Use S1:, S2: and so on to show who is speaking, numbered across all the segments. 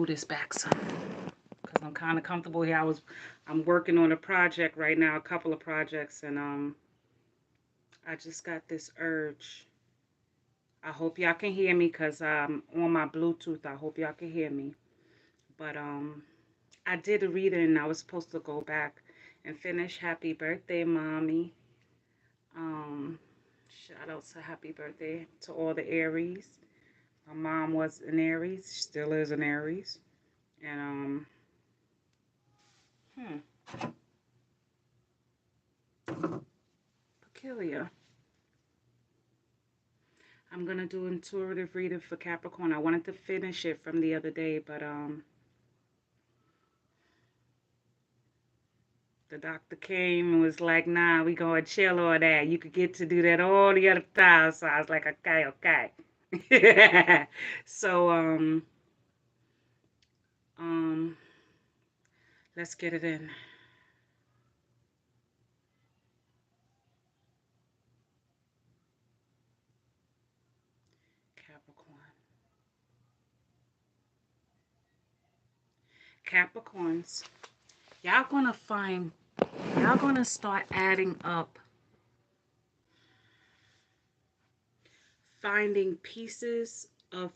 S1: move this back some because I'm kind of comfortable here. I'm working on a project right now, a couple of projects, and I just got this urge. I hope y'all can hear me because I'm on my Bluetooth. I hope y'all can hear me. But I did a reading and I was supposed to go back and finish Happy Birthday, Mommy. Um, Shout out to happy birthday to all the Aries. My mom was an Aries, still is an Aries. And peculiar. I'm gonna do intuitive reading for Capricorn. I wanted to finish it from the other day, but the doctor came and was like, nah, we gonna chill all that. You could get to do that all the other time. So I was like, okay, okay. So um let's get it in. Capricorn. Capricorns. Y'all gonna find, y'all gonna start adding up, finding pieces of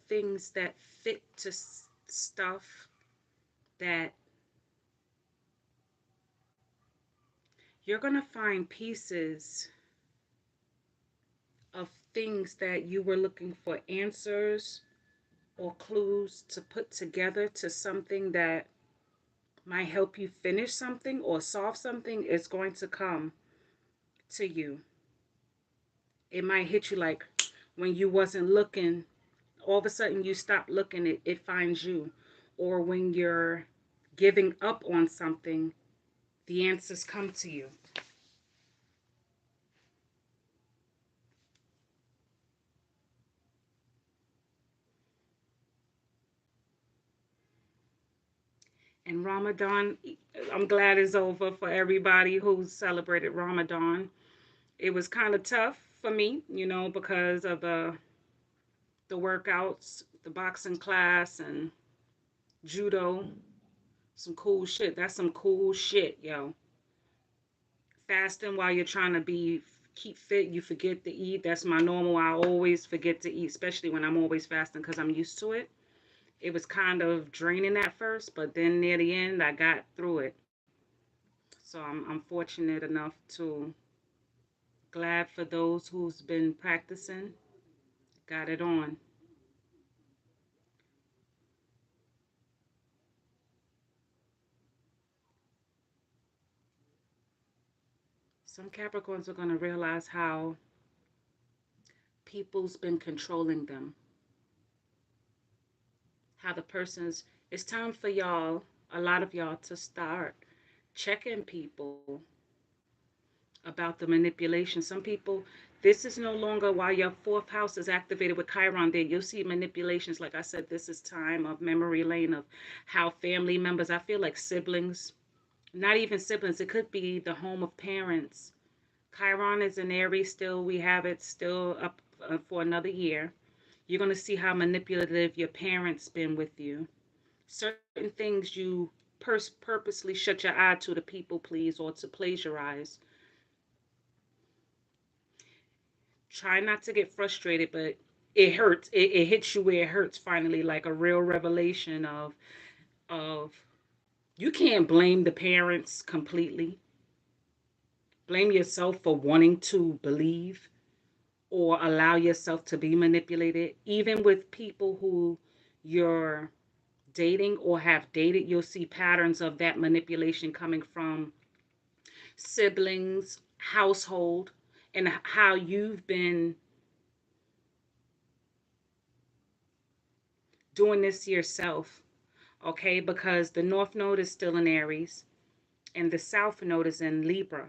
S1: things that fit to stuff that you're gonna find pieces of things that you were looking for answers or clues to put together to something that might help you finish something or solve something is going to come to you. It might hit you like when you wasn't looking, all of a sudden you stop looking, it finds you. Or when you're giving up on something, the answers come to you. And Ramadan, I'm glad it's over for everybody who celebrated Ramadan. It was kind of tough for me, because of the workouts, the boxing class and judo. Some cool shit. That's some cool shit, yo. Fasting while you're trying to keep fit, you forget to eat. That's my normal. I always forget to eat, especially when I'm always fasting because I'm used to it. It was kind of draining at first, but then near the end, I got through it. So I'm fortunate enough to, glad for those who's been practicing, got it on. Some Capricorns are going to realize how people's been controlling them. How the person's, it's time for y'all, a lot of y'all, to start checking people about the manipulation. Some people, this is no longer while your fourth house is activated with Chiron there. You'll see manipulations. Like I said, this is time of memory lane of how family members, I feel like siblings, not even siblings, it could be the home of parents. Chiron is in Aries still. We have it still up for another year. You're going to see how manipulative your parents been with you. Certain things you purposely shut your eye to people please or to plagiarize. Try not to get frustrated, but it hurts. It hits you where it hurts finally, like a real revelation of you can't blame the parents completely. Blame yourself for wanting to believe or allow yourself to be manipulated. Even with people who you're dating or have dated, you'll see patterns of that manipulation coming from siblings, household, and how you've been doing this yourself, okay? Because the North Node is still in Aries and the South Node is in Libra.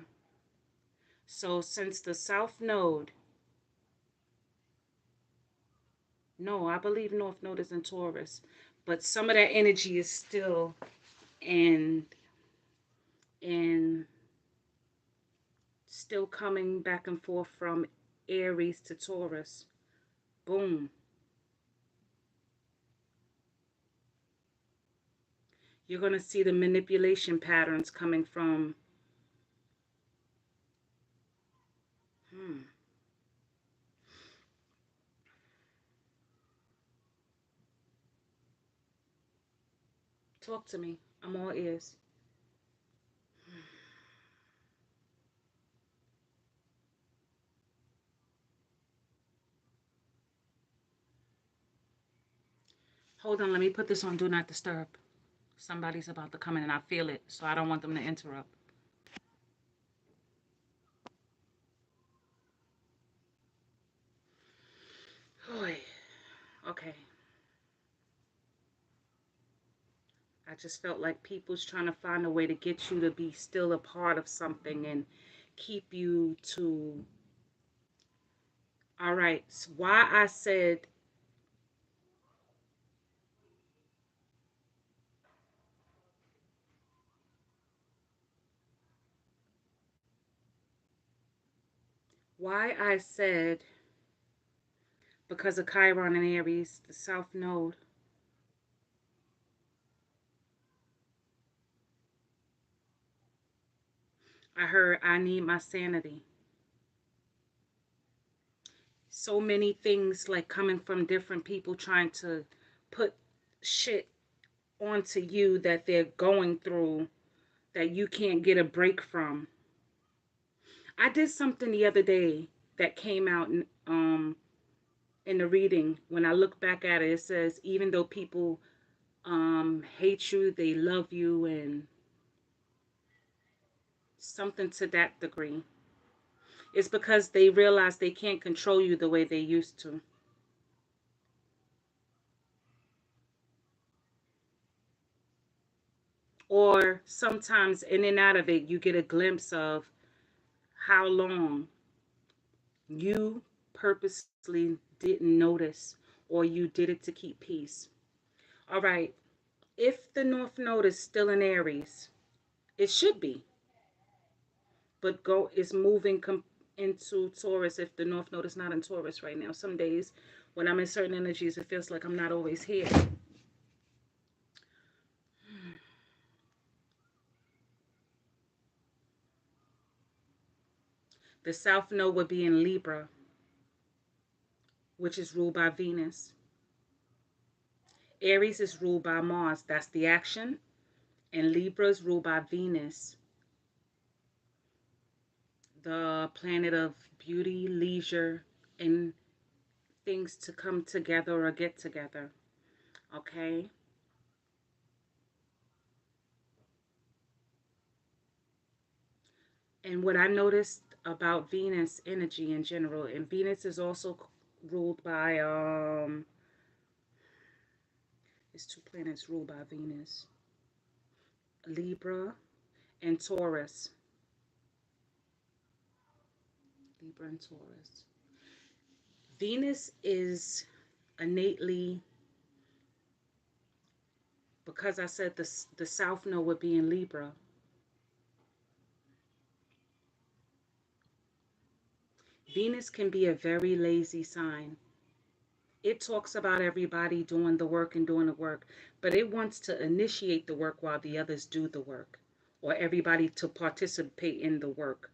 S1: So since the South Node, no, I believe North Node is in Taurus, but some of that energy is still in, in still coming back and forth from Aries to Taurus. Boom. You're going to see the manipulation patterns coming from, talk to me. I'm all ears. Hold on, let me put this on Do Not Disturb. Somebody's about to come in and I feel it, so I don't want them to interrupt. Oy. Okay. I just felt like people's trying to find a way to get you to be still a part of something and keep you to. All right. So why I said why I said because of Chiron and Aries, the South Node. I heard I need my sanity. So many things like coming from different people trying to put shit onto you that they're going through that you can't get a break from. I did something the other day that came out in the reading. When I look back at it, it says even though people hate you, they love you, and something to that degree. It's because they realize they can't control you the way they used to. Or sometimes in and out of it, you get a glimpse of how long you purposely didn't notice or you did it to keep peace. All right, if the North Node is still in Aries, it should be, but go is moving into Taurus if the North Node is not in Taurus right now. Some days when I'm in certain energies, it feels like I'm not always here. The South Node would be in Libra, which is ruled by Venus. Aries is ruled by Mars, that's the action, and Libra is ruled by Venus, the planet of beauty, leisure, and things to come together or get together. Okay? And what I noticed about Venus energy in general, and Venus is also ruled by it's two planets ruled by Venus, Libra and Taurus. Libra and Taurus. Venus is innately, because I said the South Node would be in Libra. Venus can be a very lazy sign. It talks about everybody doing the work and doing the work, but it wants to initiate the work while the others do the work, or everybody to participate in the work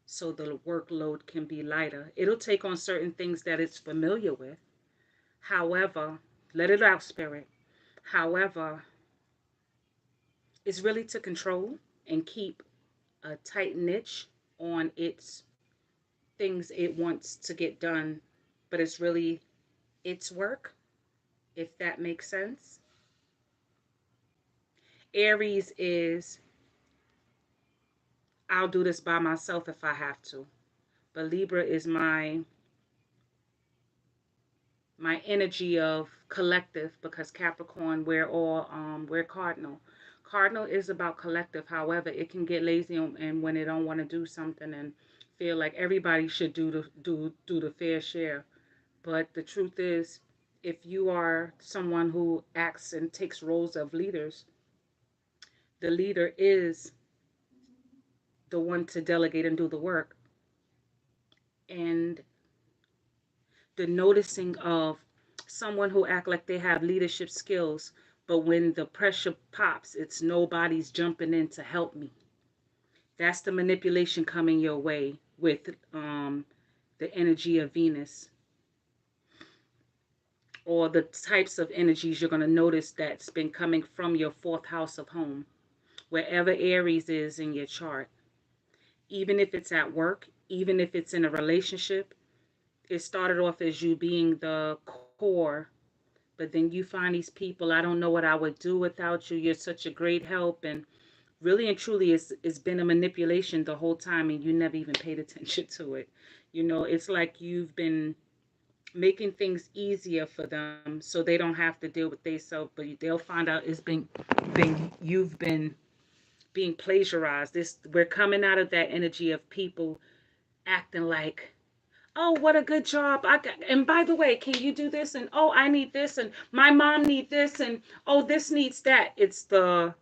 S1: so the workload can be lighter. It'll take on certain things that it's familiar with. However, let it out, spirit. However, it's really to control and keep a tight niche on its things it wants to get done, but it's really its work, if that makes sense. Aries is, I'll do this by myself if I have to. But Libra is my energy of collective, because Capricorn, we're cardinal. Cardinal is about collective. However, it can get lazy and when they don't want to do something and feel like everybody should do the fair share. But the truth is, if you are someone who acts and takes roles of leaders, the leader is the one to delegate and do the work. And the noticing of someone who act like they have leadership skills But when the pressure pops, it's nobody's jumping in to help me. That's the manipulation coming your way with the energy of Venus, or the types of energies you're going to notice that's been coming from your fourth house of home, wherever Aries is in your chart. Even if it's at work, even if it's in a relationship, it started off as you being the core, but then you find these people, I don't know what I would do without you. You're such a great help. And really and truly, it's been a manipulation the whole time, and you never even paid attention to it. You know, it's like you've been making things easier for them so they don't have to deal with themselves, but they'll find out it's been you've been being plagiarized. This, we're coming out of that energy of people acting like, oh, what a good job. I got, and by the way, can you do this? And oh, I need this, and my mom needs this, and oh, this needs that. It's the,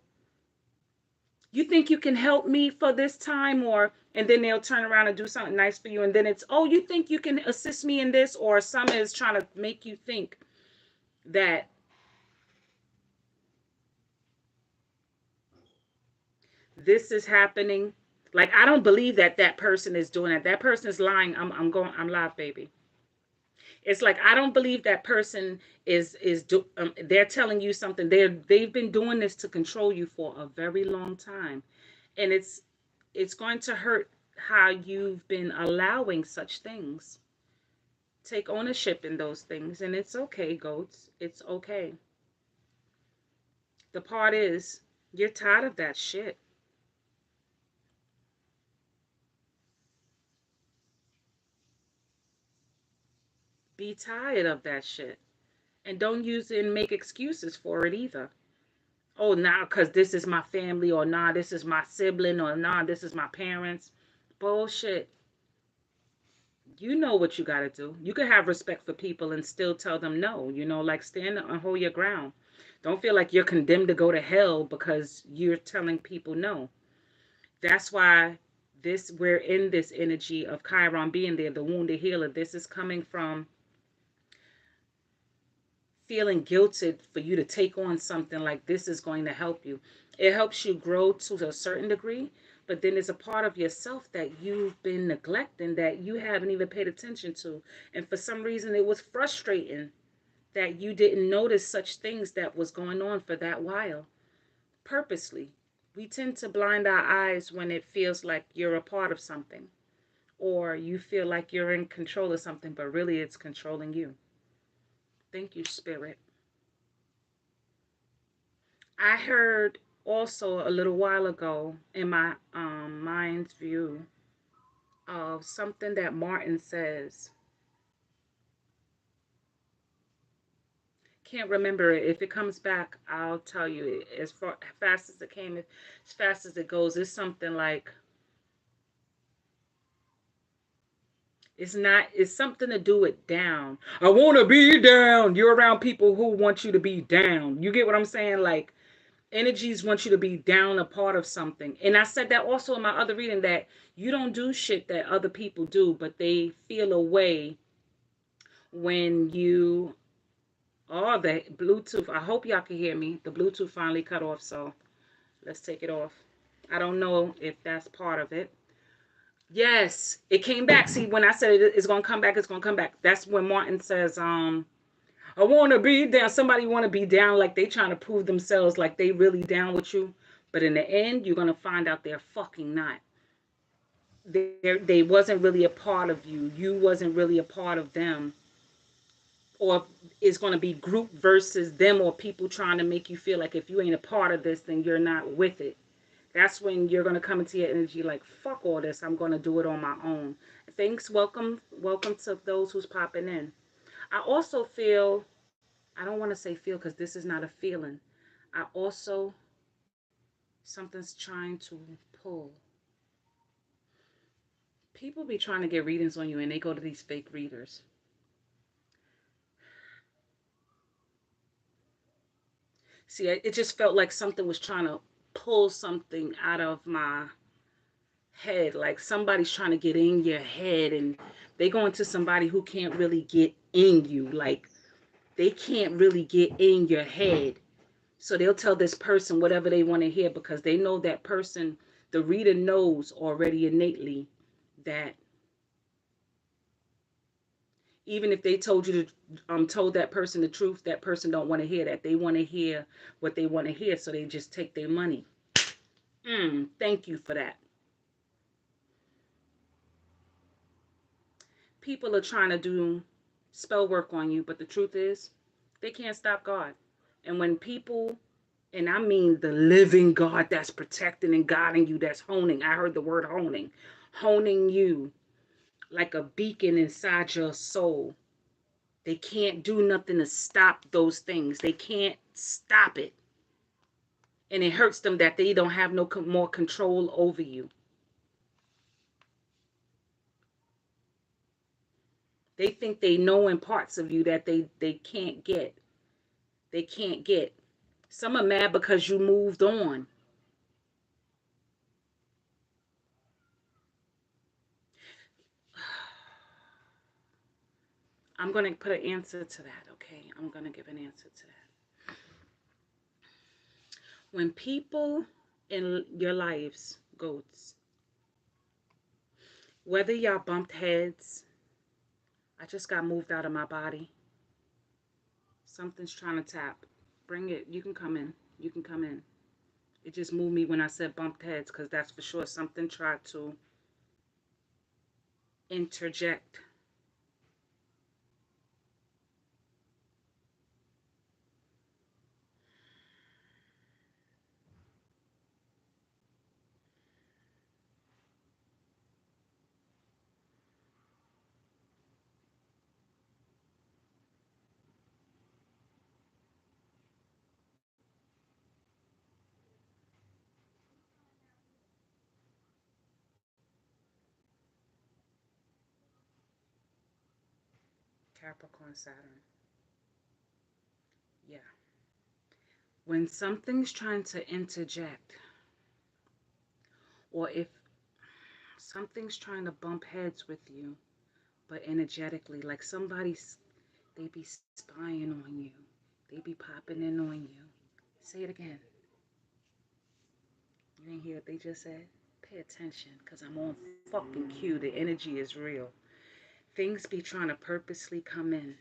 S1: you think you can help me for this time, or, and then they'll turn around and do something nice for you, and then it's, oh, you think you can assist me in this, or some is trying to make you think that this is happening. Like, I don't believe that that person is doing that. That person is lying. I'm live, baby. It's like, I don't believe that person they're telling you something. They've been doing this to control you for a very long time. And it's going to hurt how you've been allowing such things. Take ownership in those things, and it's okay, goats. It's okay. The part is, you're tired of that shit. Be tired of that shit. And don't use it and make excuses for it either. Oh, nah, because this is my family, or nah, this is my sibling, or nah, this is my parents. Bullshit. You know what you got to do. You can have respect for people and still tell them no. You know, like, stand and hold your ground. Don't feel like you're condemned to go to hell because you're telling people no. That's why we're in this energy of Chiron being there, the wounded healer. This is coming from feeling guilted for you to take on something like this is going to help you. It helps you grow to a certain degree, but then there's a part of yourself that you've been neglecting, that you haven't even paid attention to. And for some reason, it was frustrating that you didn't notice such things that was going on for that while. Purposely. We tend to blind our eyes when it feels like you're a part of something, or you feel like you're in control of something, but really it's controlling you. Thank you, Spirit. I heard also a little while ago in my mind's view of something that Martin says. Can't remember it. If it comes back, I'll tell you. As fast as it came, as fast as it goes. It's something like, it's not, it's something to do with down. I want to be down. You're around people who want you to be down. You get what I'm saying? Like, energies want you to be down, a part of something. And I said that also in my other reading, that you don't do shit that other people do, but they feel a way when you, oh, the Bluetooth. I hope y'all can hear me. The Bluetooth finally cut off, so let's take it off. I don't know if that's part of it. Yes, it came back. See, when I said it's going to come back, it's going to come back. That's when Martin says, I want to be down. Somebody want to be down, like they trying to prove themselves like they really down with you. But in the end, you're going to find out they're fucking not. They wasn't really a part of you. You wasn't really a part of them. Or it's going to be group versus them, or people trying to make you feel like if you ain't a part of this, then you're not with it. That's when you're going to come into your energy like, fuck all this. I'm going to do it on my own. Thanks. Welcome to those who's popping in. I also feel, I don't want to say feel because this is not a feeling. I also, something's trying to pull. People be trying to get readings on you and they go to these fake readers. See, it just felt like something was trying to pull something out of my head. Like somebody's trying to get in your head and they go into somebody who can't really get in you. Like they can't really get in your head. So they'll tell this person whatever they want to hear because they know that person, the reader knows already innately that even if they told you to told that person the truth, that person don't want to hear that. They want to hear what they want to hear, so they just take their money. Thank you for that. People are trying to do spell work on you, but the truth is, they can't stop God. And when people, and I mean the living God that's protecting and guiding you, that's honing. I heard the word honing you like a beacon inside your soul. They can't do nothing to stop those things. They can't stop it. And it hurts them that they don't have no more control over you. They think they know in parts of you that they can't get. They can't get. Some are mad because you moved on. I'm going to put an answer to that, okay? I'm going to give an answer to that. When people in your lives, goats, whether y'all bumped heads, I just got moved out of my body. Something's trying to tap. Bring it. You can come in. You can come in. It just moved me when I said bumped heads because that's for sure. Something tried to interject. Capricorn, Saturn. Yeah. When something's trying to interject, or if something's trying to bump heads with you, but energetically, like somebody's, they be spying on you. They be popping in on you. Say it again. You didn't hear what they just said? Pay attention, because I'm on fucking cue. The energy is real. Things be trying to purposely come in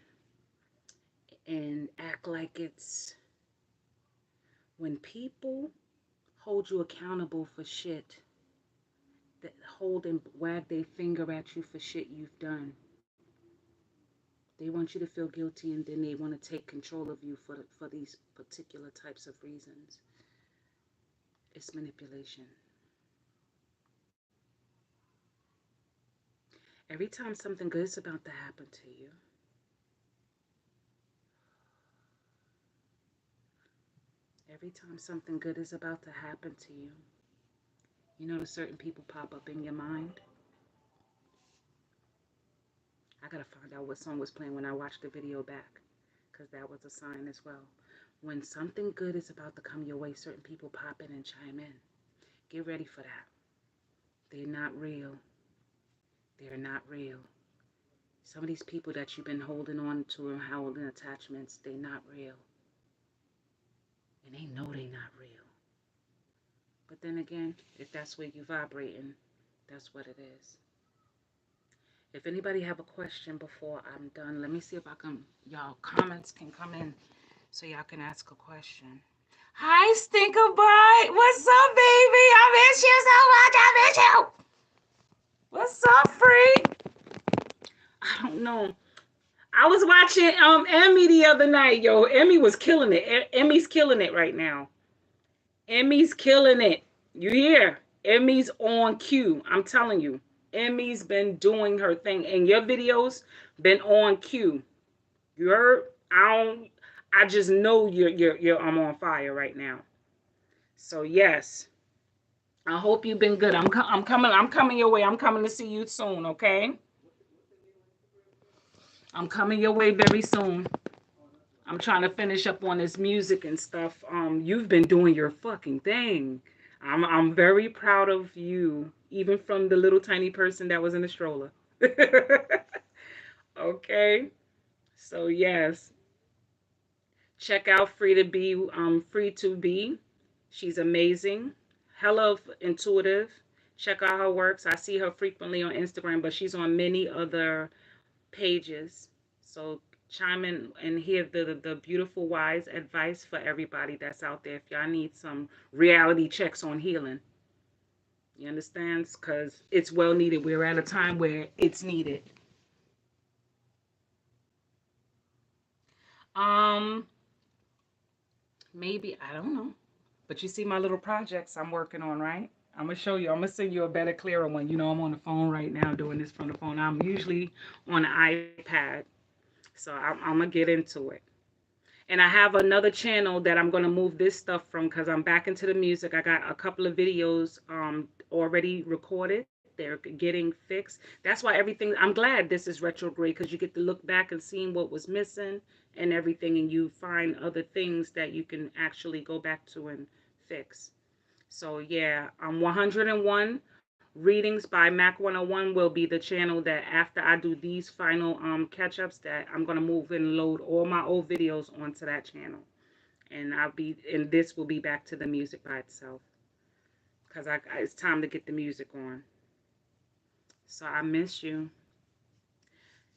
S1: and act like it's... When people hold you accountable for shit, that hold and wag their finger at you for shit you've done, they want you to feel guilty, and then they want to take control of you for these particular types of reasons. It's manipulation. Every time something good is about to happen to you, every time something good is about to happen to you, you notice certain people pop up in your mind. I gotta find out what song was playing when I watched the video back, because that was a sign as well. When something good is about to come your way, certain people pop in and chime in. Get ready for that. They're not real. They're not real. Some of these people that you've been holding on to and holding attachments, they're not real. And they know they're not real. But then again, if that's where you're vibrating, that's what it is. If anybody have a question before I'm done, let me see if I can, y'all comments can come in so y'all can ask a question. Hi, Stinker Bright. What's up, baby? I miss you so much. I miss you. What's up, Free? I don't know. I was watching Emmy the other night, yo. Emmy was killing it. Emmy's killing it right now. Emmy's killing it. You hear? Emmy's on cue. I'm telling you. Emmy's been doing her thing, and your videos been on cue. You heard? I just know you're I'm on fire right now. So yes. I hope you've been good. I'm coming your way. I'm coming to see you soon, okay? I'm coming your way very soon. I'm trying to finish up on this music and stuff. You've been doing your fucking thing. I'm very proud of you, even from the little tiny person that was in the stroller. Okay? So yes. Check out Free to Be. She's amazing. Hella intuitive. Check out her works. I see her frequently on Instagram, but she's on many other pages. So chime in and hear the beautiful, wise advice for everybody that's out there. If y'all need some reality checks on healing, you understand? Because it's well needed. We're at a time where it's needed. Um, Maybe I don't know, but you see my little projects I'm working on, right? I'm gonna show you. I'm gonna send you a better, clearer one. You know, I'm on the phone right now doing this from the phone. I'm usually on an iPad, so I'm gonna get into it. And I have another channel that I'm going to move this stuff from because I'm back into the music. I got a couple of videos already recorded. They're getting fixed. That's why everything, I'm glad this is retrograde because you get to look back and seeing what was missing and everything, and you find other things that you can actually go back to and fix. So yeah, 101 readings by Mac 101 will be the channel that after I do these final catch-ups that I'm going to move and load all my old videos onto that channel. And this will be back to the music by itself because it's time to get the music on. So I miss you.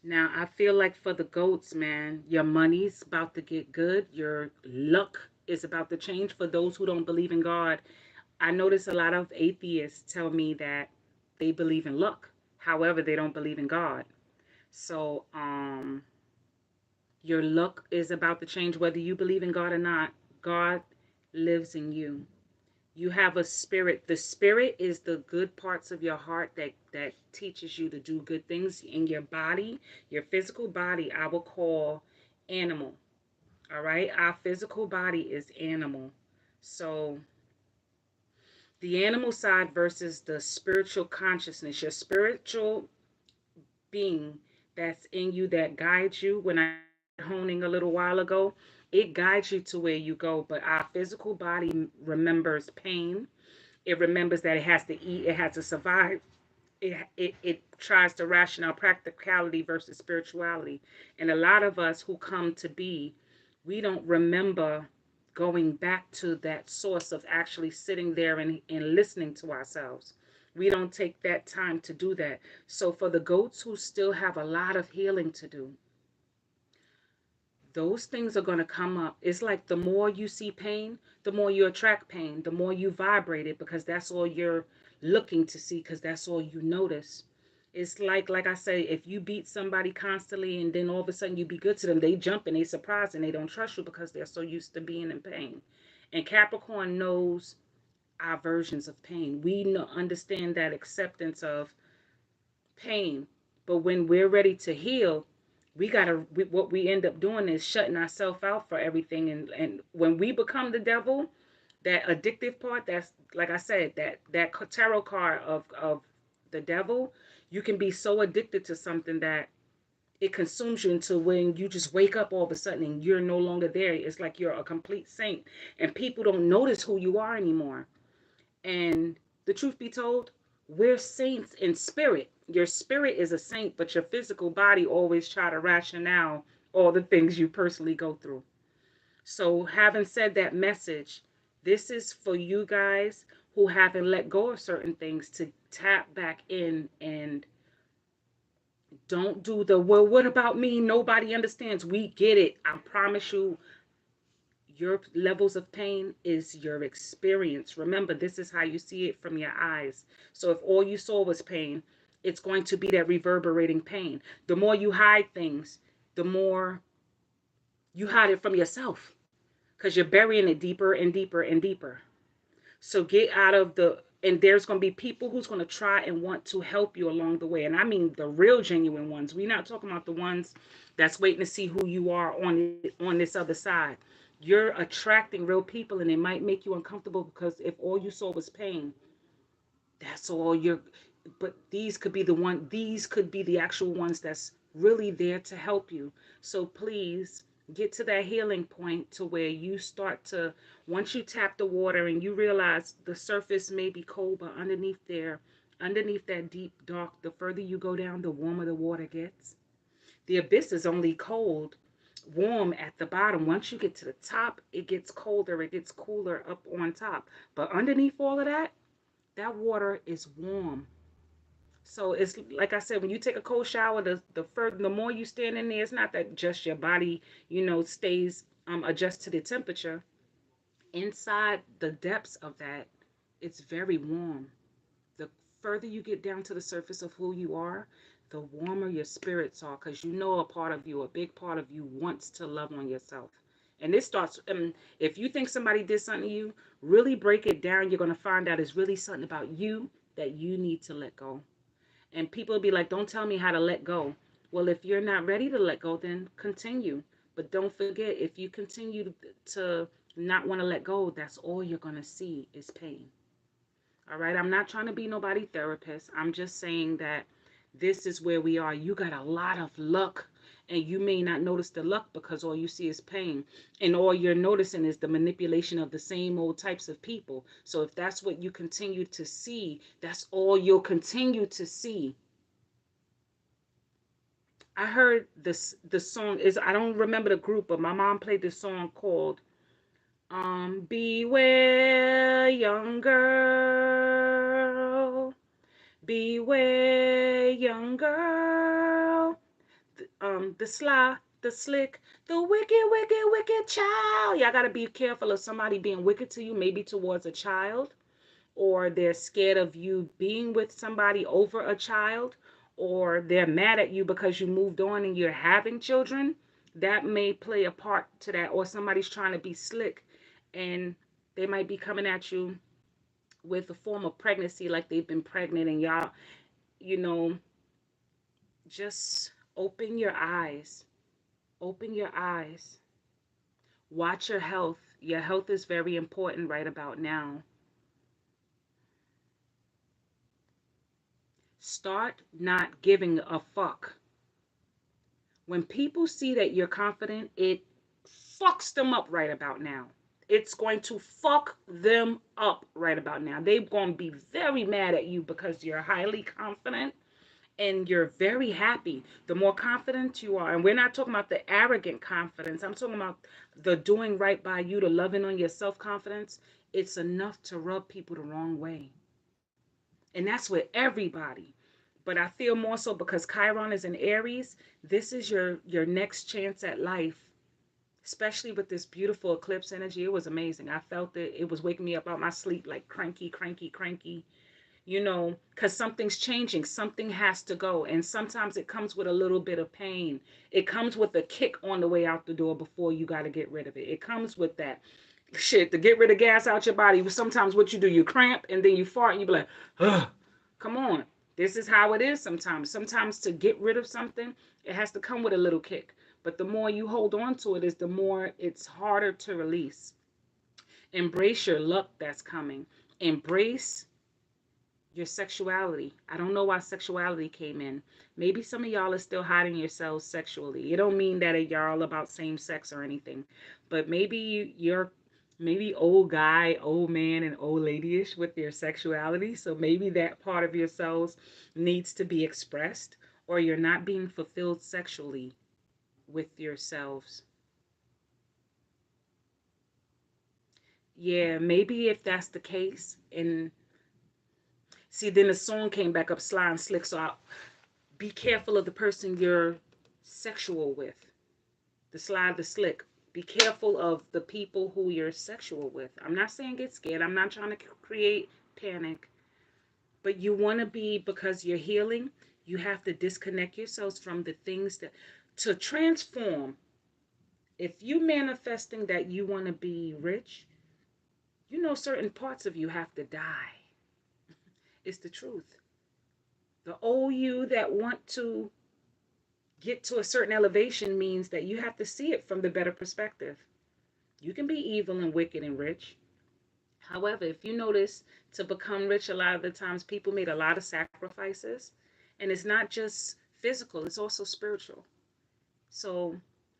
S1: Now I feel like for the goats, man, your money's about to get good. Your luck is about to change for those who don't believe in God. I notice a lot of atheists tell me that they believe in luck. However, they don't believe in God. So, your luck is about to change whether you believe in God or not. God lives in you. You have a spirit. The spirit is the good parts of your heart that teaches you to do good things in your body. Your physical body, I will call animal. All right? Our physical body is animal. So, the animal side versus the spiritual consciousness, your spiritual being that's in you that guides you. When I honing a little while ago, it guides you to where you go. But our physical body remembers pain. It remembers that it has to eat, it has to survive. It tries to ration out practicality versus spirituality. And a lot of us who come to be, we don't remember going back to that source of actually sitting there and listening to ourselves. We don't take that time to do that. So for the goats who still have a lot of healing to do, those things are going to come up. It's like the more you see pain, the more you attract pain, the more you vibrate it because that's all you're looking to see because that's all you notice. It's like I say, if you beat somebody constantly and then all of a sudden you be good to them, they jump and they surprise and they don't trust you because they're so used to being in pain. And Capricorn knows our versions of pain. We know, understand that acceptance of pain. But when we're ready to heal, what we end up doing is shutting ourselves out for everything. And when we become the devil, that addictive part, that's like I said, that tarot card of the devil, you can be so addicted to something that it consumes you until when you just wake up all of a sudden and you're no longer there. It's like you're a complete saint and people don't notice who you are anymore. And the truth be told, we're saints in spirit. Your spirit is a saint, but your physical body always try to rationale all the things you personally go through. So having said that message, this is for you guys who haven't let go of certain things to tap back in and don't do the, well, what about me? Nobody understands. We get it. I promise you, your levels of pain is your experience. Remember, this is how you see it from your eyes. So if all you saw was pain, it's going to be that reverberating pain. The more you hide things, the more you hide it from yourself because you're burying it deeper and deeper and deeper. So get out of and there's going to be people who's going to try and want to help you along the way. And I mean the real genuine ones. We're not talking about the ones that's waiting to see who you are on this other side. You're attracting real people and it might make you uncomfortable because if all you saw was pain, that's all you're, but these could be the actual ones that's really there to help you. So please get to that healing point to where you start to, once you tap the water and you realize the surface may be cold, but underneath that deep dark, the further you go down, the warmer the water gets. The abyss is only cold warm at the bottom. Once you get to the top, it gets colder, it gets cooler up on top. But underneath all of that, that water is warm. So it's like I said, when you take a cold shower, the more you stand in there, it's not that just your body, stays adjust to the temperature. Inside the depths of that, it's very warm. The further you get down to the surface of who you are, the warmer your spirits are, because a part of you, a big part of you, wants to love on yourself. And this starts, if you think somebody did something to you, really break it down. You're going to find out it's really something about you that you need to let go. And people will be like, don't tell me how to let go. Well, if you're not ready to let go, then continue. But don't forget, if you continue to not want to let go, that's all you're going to see is pain. All right. I'm not trying to be nobody therapist. I'm just saying that this is where we are. You got a lot of luck, and you may not notice the luck because all you see is pain. And all you're noticing is the manipulation of the same old types of people. So if that's what you continue to see, that's all you'll continue to see. I heard the song is, I don't remember the group, but my mom played this song called Beware Young Girl. Beware, young girl. The sly, the slick, the wicked, wicked, wicked child. Y'all gotta be careful of somebody being wicked to you, maybe towards a child, or they're scared of you being with somebody over a child, or they're mad at you because you moved on and you're having children. That may play a part to that, or somebody's trying to be slick and they might be coming at you with a form of pregnancy, like they've been pregnant, and y'all, you know, just open your eyes. Open your eyes. Watch your health. Your health is very important right about now. Start not giving a fuck. When people see that you're confident, it fucks them up right about now. It's going to fuck them up right about now. They're going to be very mad at you because you're highly confident and you're very happy. The more confident you are, and we're not talking about the arrogant confidence, I'm talking about the doing right by you, the loving on your self-confidence. It's enough to rub people the wrong way. And that's with everybody. But I feel more so because Chiron is in Aries, this is your next chance at life, especially with this beautiful eclipse energy. It was amazing. I felt it. It was waking me up out my sleep like cranky, cranky, cranky, because something's changing. Something has to go. And sometimes it comes with a little bit of pain. It comes with a kick on the way out the door before you got to get rid of it. It comes with that shit to get rid of gas out your body. Sometimes what you do, you cramp and then you fart and you be like, ugh, come on. This is how it is sometimes. Sometimes to get rid of something, it has to come with a little kick. But the more you hold on to it, is the more it's harder to release. Embrace your luck that's coming. Embrace your sexuality. I don't know why sexuality came in. Maybe some of y'all are still hiding yourselves sexually. It don't mean that y'all about same sex or anything. But maybe you're old guy, old man, and old ladyish with your sexuality. So maybe that part of yourselves needs to be expressed, or you're not being fulfilled sexually with yourselves. Yeah, maybe if that's the case, and see, then the song came back up, Sly and Slick. So be careful of the person you're sexual with. The Sly, the Slick. Be careful of the people who you're sexual with. I'm not saying get scared. I'm not trying to create panic. But you want to be, because you're healing, you have to disconnect yourselves from the things that, to transform. If you manifesting that you want to be rich, certain parts of you have to die. It's the truth. The old you that want to get to a certain elevation means that you have to see it from the better perspective. You can be evil and wicked and rich. However, if you notice, to become rich, a lot of the times people made a lot of sacrifices. And it's not just physical, it's also spiritual. So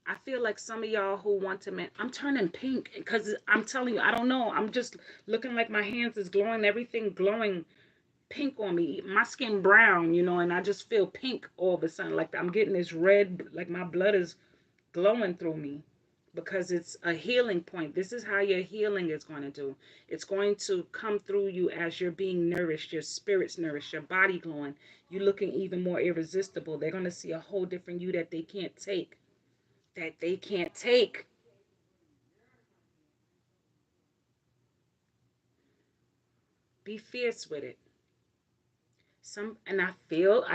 S1: I feel like some of y'all who want to, I'm turning pink because I'm telling you, I don't know. I'm just looking like my hands is glowing, everything glowing pink on me. My skin brown, and I just feel pink all of a sudden. Like I'm getting this red, like my blood is glowing through me, because it's a healing point. This is how your healing is going to do. It's going to come through you as you're being nourished, your spirit's nourished, your body glowing. You looking even more irresistible. They're going to see a whole different you that they can't take. That they can't take. Be fierce with it. And I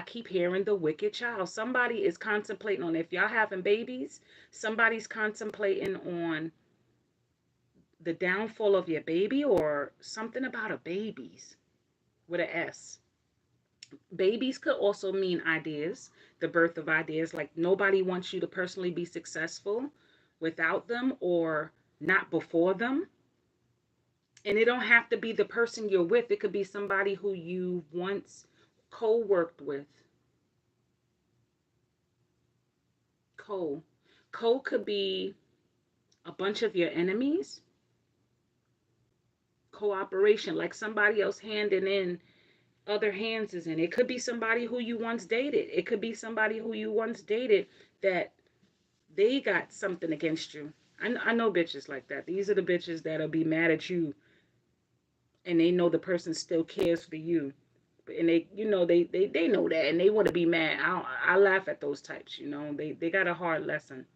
S1: keep hearing the wicked child. Somebody is contemplating on, if y'all having babies, somebody's contemplating on the downfall of your baby, or something about a babies with an S. Babies could also mean ideas, the birth of ideas. Like, nobody wants you to personally be successful without them or not before them. And it don't have to be the person you're with. It could be somebody who you once co-worked with. Co. Co could be a bunch of your enemies. Cooperation, like somebody else handing in, other hands is in. It could be somebody who you once dated. It could be somebody who you once dated that they got something against you. I know bitches like that. These are the bitches that'll be mad at you, and they know the person still cares for you. And they, they know that, and they want to be mad. I laugh at those types. They got a hard lesson.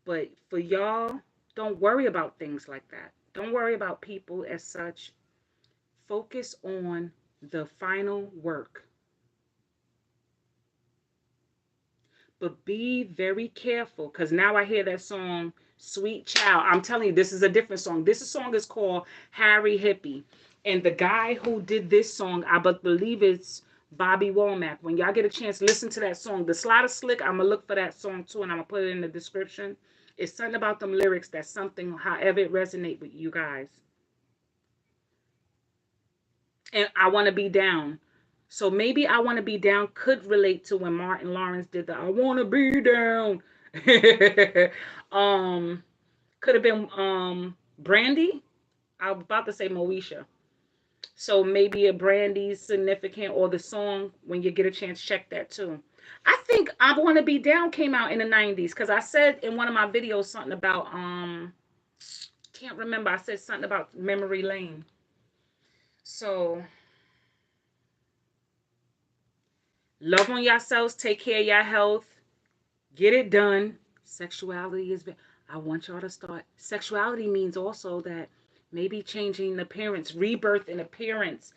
S1: But for y'all, don't worry about things like that. Don't worry about people as such. Focus on the final work. But be very careful, because now I hear that song, Sweet Child. I'm telling you, this is a different song. This song is called Harry Hippie. And the guy who did this song, I believe it's Bobby Womack. When y'all get a chance, listen to that song. The Slider Slick, I'm going to look for that song too, and I'm going to put it in the description. It's something about them lyrics that's something, however it resonate with you guys. And I Want to Be Down. So maybe I Want to Be Down could relate to when Martin Lawrence did the I Want to Be Down. Could have been Brandy. I was about to say Moesha. So maybe a Brandy's significant, or the song, when you get a chance, check that too. I think I Want to Be Down came out in the 90s, because I said in one of my videos something about can't remember. I said something about memory lane. So love on yourselves, take care of your health, get it done. Sexuality is, I want y'all to start. Sexuality means also that maybe changing appearance, rebirth in appearance.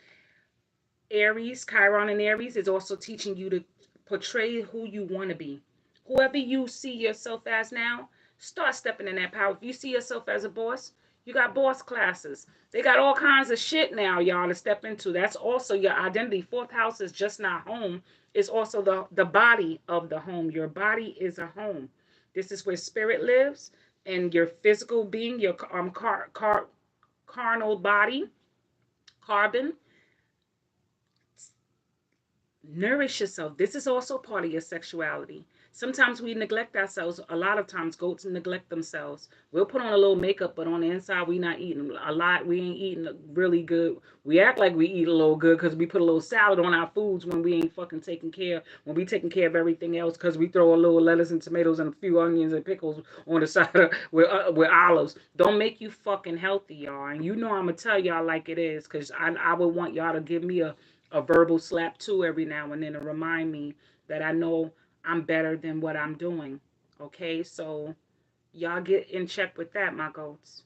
S1: Aries, Chiron and Aries is also teaching you to portray who you want to be. Whoever you see yourself as now, start stepping in that power. If you see yourself as a boss, you got boss classes. They got all kinds of shit now, y'all, to step into. That's also your identity. Fourth house is just not home. It's also the body of the home. Your body is a home. This is where spirit lives, and your physical being, your carnal body, carbon. Nourish yourself. This is also part of your sexuality. Sometimes we neglect ourselves. A lot of times goats neglect themselves. We'll put on a little makeup, but on the inside we not eating a lot. We ain't eating really good. We act like we eat a little good because we put a little salad on our foods when we ain't fucking taking care. When we taking care of everything else, because we throw a little lettuce and tomatoes and a few onions and pickles on the side of, with olives. Don't make you fucking healthy, y'all. And you know I'm gonna tell y'all like it is, because I would want y'all to give me a verbal slap too every now and then to remind me that I know I'm better than what I'm doing. Okay, so y'all get in check with that, my goats.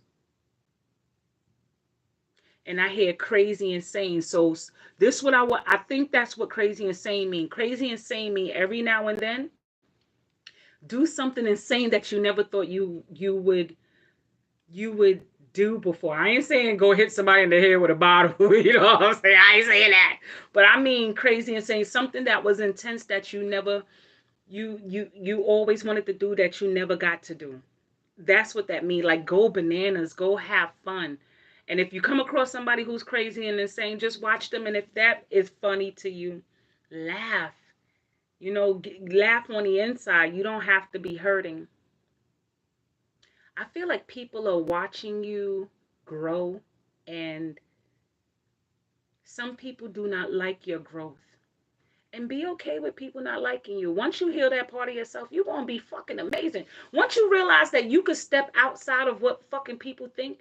S1: And I hear crazy insane. So this what I think that's what crazy insane mean. Crazy insane mean every now and then do something insane that you never thought you would do before. I ain't saying go hit somebody in the head with a bottle, you know what I'm saying? I ain't saying that. But I mean crazy and saying something that was intense that you never, you always wanted to do that you never got to do. That's what that means. Like, go bananas, go have fun. And if you come across somebody who's crazy and insane, just watch them. And if that is funny to you, laugh. Laugh on the inside. You don't have to be hurting. I feel like people are watching you grow, and some people do not like your growth. And be okay with people not liking you. Once you heal that part of yourself, you're going to be fucking amazing. Once you realize that you could step outside of what fucking people think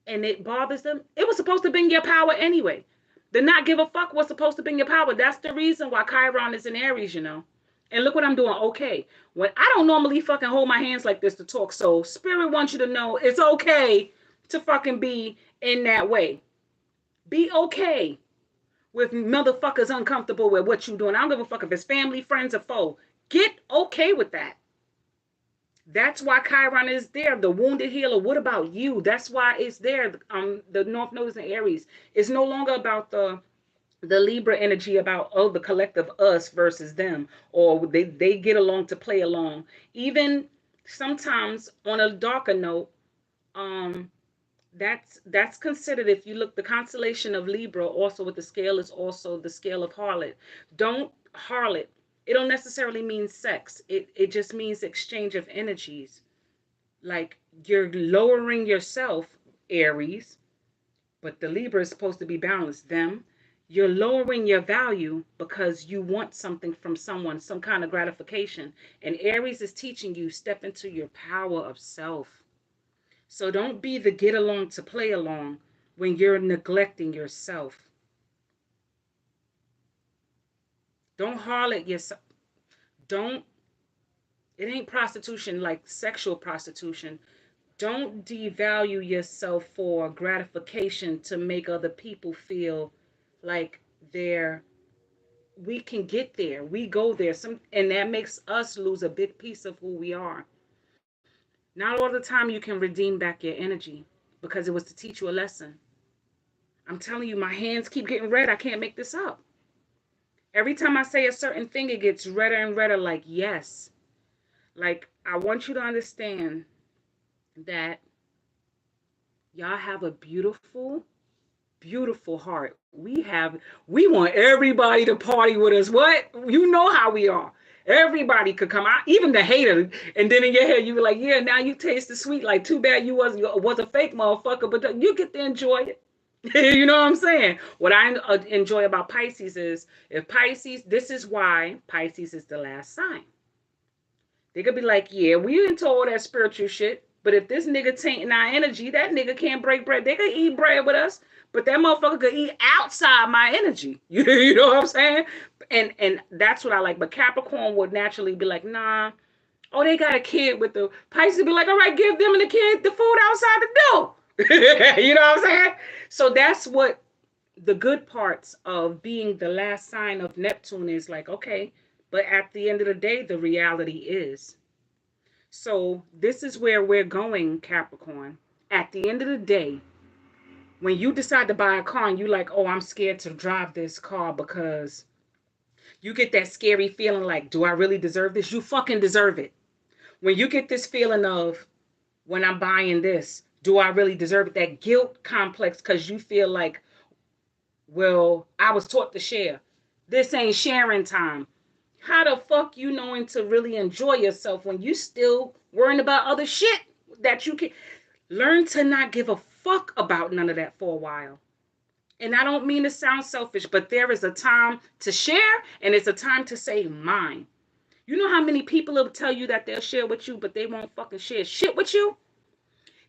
S1: and it bothers them, it was supposed to bring your power anyway. The not give a fuck was supposed to bring your power. That's the reason why Chiron is in Aries, you know. And look what I'm doing. Okay. When I don't normally fucking hold my hands like this to talk. So Spirit wants you to know it's okay to fucking be in that way. Be okay with motherfuckers uncomfortable with what you doing. I don't give a fuck if it's family, friends, or foe. Get okay with that. That's why Chiron is there, the wounded healer. What about you? That's why it's there. The North Node is in Aries. It's no longer about the Libra energy about, oh, the collective us versus them, or they get along to play along. Even sometimes on a darker note, um, that's considered, if you look, the constellation of Libra also with the scale is also the scale of harlot. Don't harlot. It don't necessarily mean sex. It just means exchange of energies. Like you're lowering yourself, Aries, but the Libra is supposed to be balanced. Them, you're lowering your value because you want something from someone, some kind of gratification. And Aries is teaching you step into your power of self. So don't be the get along to play along when you're neglecting yourself. Don't harlot yourself. Don't, it ain't prostitution like sexual prostitution. Don't devalue yourself for gratification to make other people feel like they're, we can get there. We go there. And that makes us lose a big piece of who we are. Not all the time you can redeem back your energy because it was to teach you a lesson. I'm telling you, my hands keep getting red. I can't make this up. Every time I say a certain thing, it gets redder and redder. Like, yes. Like, I want you to understand that y'all have a beautiful, beautiful heart. We want everybody to party with us. What? You know how we are. Everybody could come out, even the hater. And then in your head, you were like, yeah, now you taste the sweet. Like, too bad you was a fake motherfucker, but you get to enjoy it. You know what I'm saying? What I enjoy about Pisces is, if Pisces, this is why Pisces is the last sign. They could be like, yeah, we into all that spiritual shit, but if this nigga tainting our energy, that nigga can't break bread. They could eat bread with us, but that motherfucker could eat outside my energy. You know what I'm saying? And that's what I like. But Capricorn would naturally be like, nah. Oh, they got a kid with the Pisces would be like, all right, give them and the kid the food outside the door. You know what I'm saying? So that's what the good parts of being the last sign of Neptune is like, okay, but at the end of the day, the reality is. So this is where we're going, Capricorn. At the end of the day, when you decide to buy a car and you're like, oh, I'm scared to drive this car because you get that scary feeling like, do I really deserve this? You fucking deserve it. When you get this feeling of, when I'm buying this, do I really deserve it? That guilt complex because you feel like, well, I was taught to share. This ain't sharing time. How the fuck you knowing to really enjoy yourself when you still worrying about other shit that you can learn to not give a fuck about none of that for a while. And I don't mean to sound selfish, but there is a time to share and it's a time to say mine. You know how many people will tell you that they'll share with you, but they won't fucking share shit with you?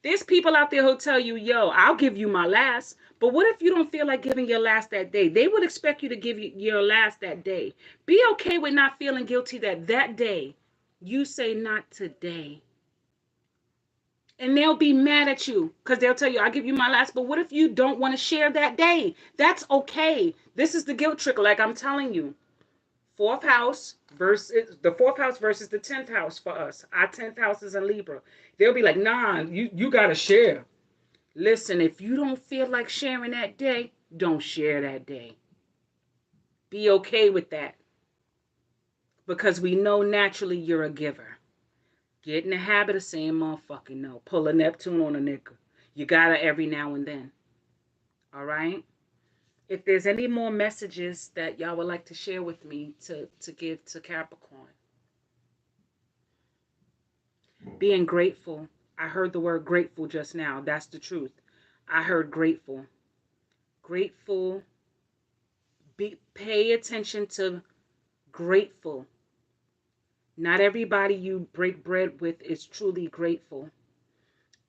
S1: There's people out there who'll tell you, yo, I'll give you my last. But what if you don't feel like giving your last that day? They would expect you to give your last that day. Be okay with not feeling guilty that day you say not today. And they'll be mad at you because they'll tell you, I'll give you my last. But what if you don't want to share that day? That's okay. This is the guilt trick, like I'm telling you. Fourth house versus the fourth house versus the 10th house for us. Our 10th house is in Libra. They'll be like, nah, you got to share. Listen, if you don't feel like sharing that day, don't share that day. Be okay with that. Because we know naturally you're a giver. Get in the habit of saying motherfucking no. Pull a Neptune on a nigga. You gotta every now and then. All right? If there's any more messages that y'all would like to share with me to give to Capricorn. Being grateful. I heard the word grateful just now. That's the truth. I heard grateful. Grateful. Pay attention to grateful. Not everybody you break bread with is truly grateful.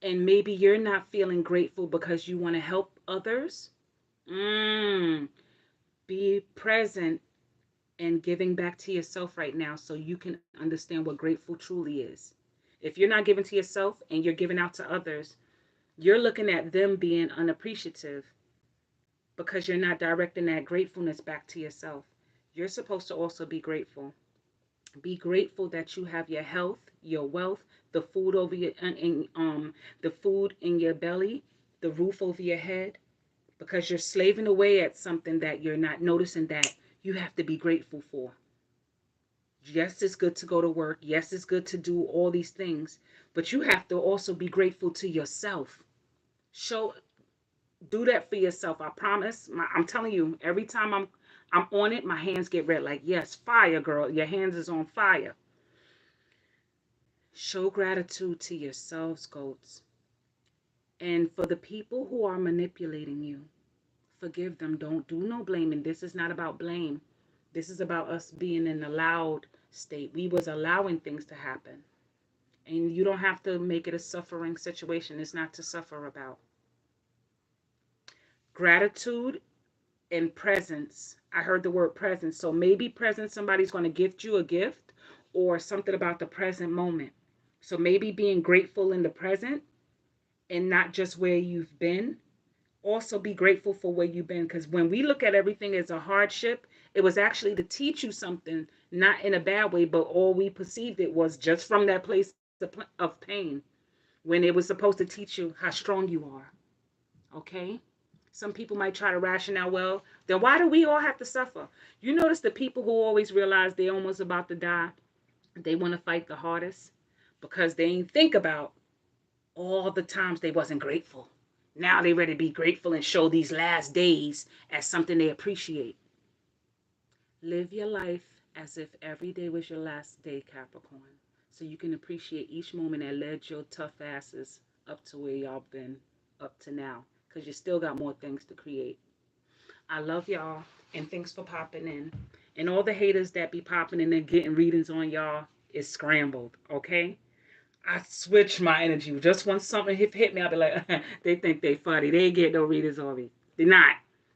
S1: And maybe you're not feeling grateful because you want to help others. Be present and giving back to yourself right now so you can understand what grateful truly is. If you're not giving to yourself and you're giving out to others, you're looking at them being unappreciative because you're not directing that gratefulness back to yourself. You're supposed to also be grateful. Be grateful that you have your health, your wealth, the food over your the food in your belly, the roof over your head, because you're slaving away at something that you're not noticing that you have to be grateful for. Yes, it's good to go to work. Yes, it's good to do all these things, but you have to also be grateful to yourself. Show Do that for yourself. I promise. I'm telling you, every time I'm on it, my hands get red. Like, yes, fire, girl. Your hands is on fire. Show gratitude to yourselves, goats. And for the people who are manipulating you, forgive them. Don't do no blaming. This is not about blame. This is about us being in a loud state. We was allowing things to happen. And you don't have to make it a suffering situation. It's not to suffer about. Gratitude and presence. I heard the word presence. So maybe presence, somebody's going to gift you a gift or something about the present moment. So maybe being grateful in the present and not just where you've been. Also be grateful for where you've been, because when we look at everything as a hardship, it was actually to teach you something, not in a bad way, but all we perceived it was just from that place of pain, when it was supposed to teach you how strong you are. Okay? Some people might try to ration out, well, then why do we all have to suffer? You notice the people who always realize they're almost about to die, they want to fight the hardest because they ain't think about all the times they wasn't grateful. Now they ready to be grateful and show these last days as something they appreciate. Live your life as if every day was your last day, Capricorn, so you can appreciate each moment that led your tough asses up to where y'all been up to now, because you still got more things to create. I love y'all, and thanks for popping in. And all the haters that be popping in and getting readings on y'all is scrambled, okay? I switch my energy. Just when something hit me, I'll be like, they think they funny. They ain't get no readings on me. They're not.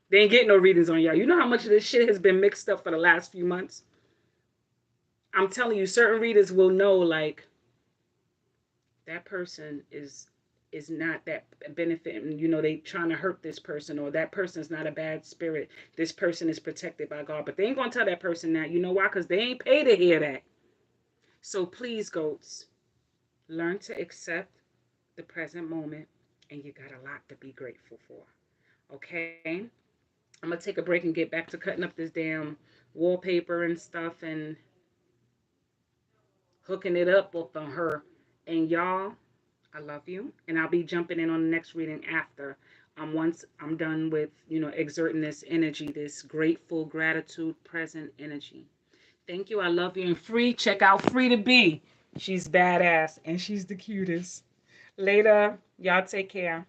S1: They ain't getting no readings on y'all. You know how much of this shit has been mixed up for the last few months? I'm telling you, certain readers will know, like, that person is not that benefiting. You know, they trying to hurt this person, or that person's not a bad spirit. This person is protected by God. But they ain't going to tell that person that. You know why? Because they ain't paid to hear that. So please, goats, learn to accept the present moment, and you got a lot to be grateful for. Okay? I'm going to take a break and get back to cutting up this damn wallpaper and stuff and hooking it up with her. And y'all, I love you. And I'll be jumping in on the next reading after. Once I'm done with, exerting this energy, this grateful, gratitude, present energy. Thank you. I love you. And Free, check out Free to Be. She's badass and she's the cutest. Later. Y'all take care.